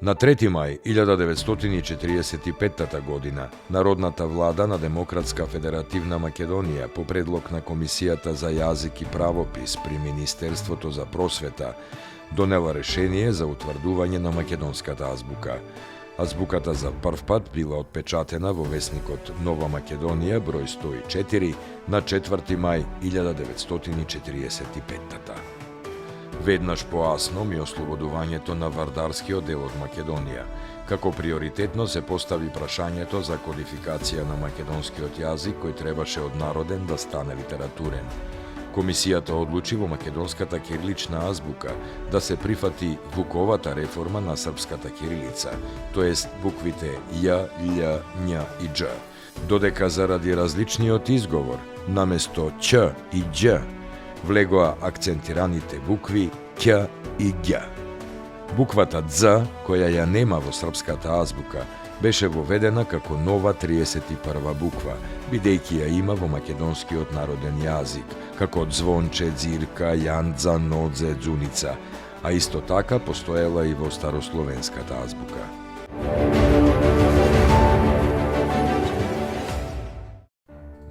На 3. мај 1945 година, Народната влада на Демократска федеративна Македонија по предлог на Комисијата за јазик и правопис при Министерството за просвета донела решение за утврдување на македонската азбука. Азбуката за прв пат била отпечатена во весникот Нова Македонија број 104 на 4. мај 1945. Веднаш поасном и ослободувањето на вардарскиот дел од Македонија. Како приоритетно се постави прашањето за кодификација на македонскиот јазик кој требаше од народен да стане литературен. Комисијата одлучи во македонската кирилична азбука да се прифати вуковата реформа на српската кирилица, тоест буквите Ј, Љ, Њ и Дж, додека заради различниот изговор, наместо Չ и Ѓ, влегоа акцентираните букви Ќ и Ѓ. Буквата Дз, која ја нема во српската азбука, беше воведена како нова 31 буква, бидејќи ја има во македонскиот народен јазик, како звонче, ѕирка, јандза, нодзе, ѕуница, а исто така постоела и во старословенската азбука.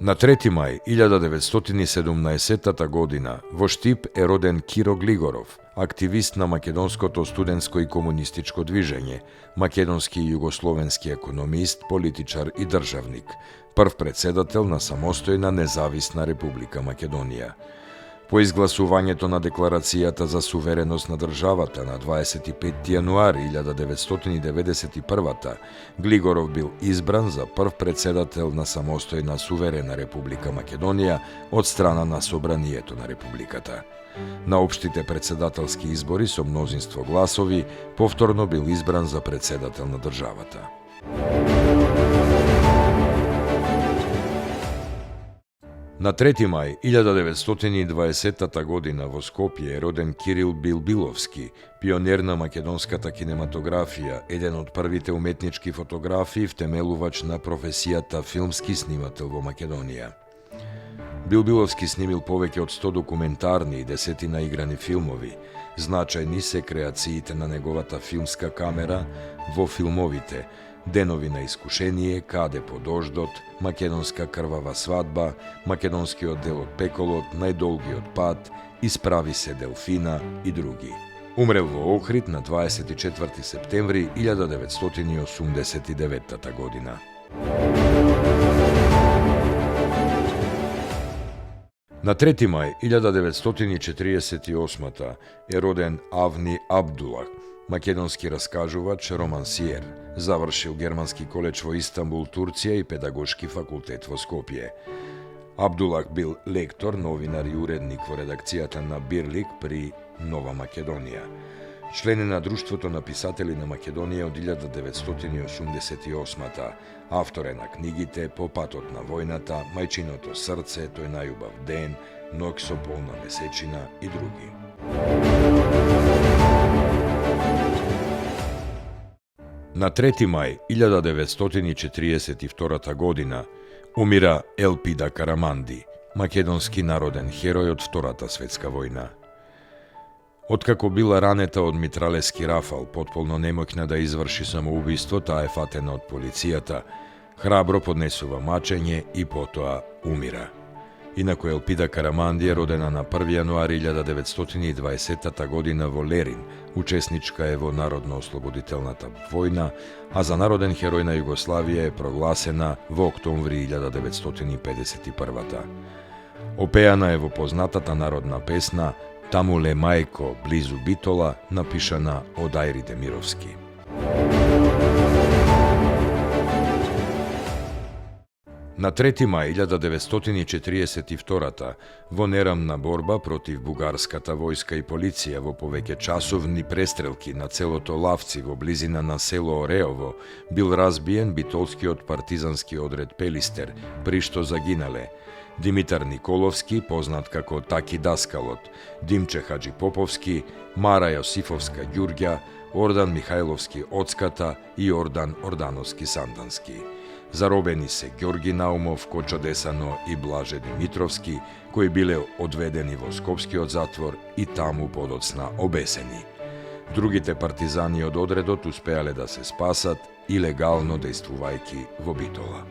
На 3. мај 1917 година во Штип е роден Киро Глигоров, активист на македонското студентско и комунистичко движење, македонски и југословенски економист, политичар и државник, прв председател на самостојна независна Република Македонија. По изгласувањето на Декларацијата за сувереност на државата на 25 јануари 1991, Глигоров бил избран за прв председател на самостојна суверена Република Македонија од страна на Собранието на Републиката. На општите председателски избори со мнозинство гласови, повторно бил избран за председател на државата. На 3. мај 1920 година во Скопје е роден Кирил Билбиловски, пионер на македонската кинематографија, еден од првите уметнички фотографи, втемелувач на професијата филмски снимател во Македонија. Билбиловски снимил повеќе од 100 документарни и десетина играни филмови. Значајни се креациите на неговата филмска камера во филмовите Денови на искушение, Каде по дождот, Македонска крвава свадба, Македонскиот дел од пеколот, Најдолгиот пат, Исправи се Делфина и други. Умрел во Охрид на 24 септември 1989 година. На 3. мај 1948 е роден Авни Абдулах, македонски раскажувач, романсиер. Завршил Германски коледж во Истанбул, Турција и педагошки факултет во Скопје. Абдулах бил лектор, новинар и уредник во редакцијата на Бирлик при Нова Македонија. Член е на Друштвото на писатели на Македонија од 1988. Автор е на книгите По патот на војната, Мајчиното срце, Тој најубав ден, Ног со полна месечина и други. На 3. мај 1942 година умира Елпида Караманди, македонски народен херој од Втората светска војна. Откако била ранета од митралески рафал, потполно немоќна да изврши самоубиство, таа е фатена од полицијата, храбро поднесува мачење и потоа умира. Инаку Елпида Караманди е родена на 1. јануари 1920 година во Лерин, учесничка е во Народно-ослободителната војна, а за народен херој на Југославија е прогласена во октомври 1951. Опеана е во познатата народна песна Тамуле мајко, близу Битола, напишана од Ајри Демировски. На 3. мај 1942 во нерамна борба против бугарската војска и полиција во повеќе часовни престрелки на целото Лавци во близина на село Ореово бил разбиен битолскиот партизански одред Пелистер, при што загинале Димитар Николовски, познат како Таки Даскалот, Димче Хаджи Поповски, Мара Јосифовска Ѓурѓа, Ордан Михајловски Оцката и Ордан Ордановски Сандански. Заробени се Ѓорги Наумов, Кочо Десано и Блаже Димитровски, кои биле одведени во Скопскиот затвор и таму подоцна обесени. Другите партизани од одредот успеале да се спасат и легално дејствувајќи во Битола.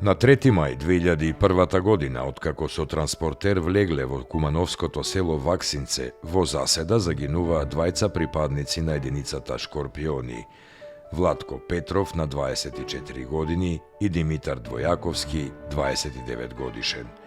На 3 мај 2001 година, откако со транспортер влегле во кумановското село Ваксинце, во заседа загинуваат двајца припадници на единицата Шкорпиони, Владко Петров на 24 години и Димитар Двојаковски, 29 годишен.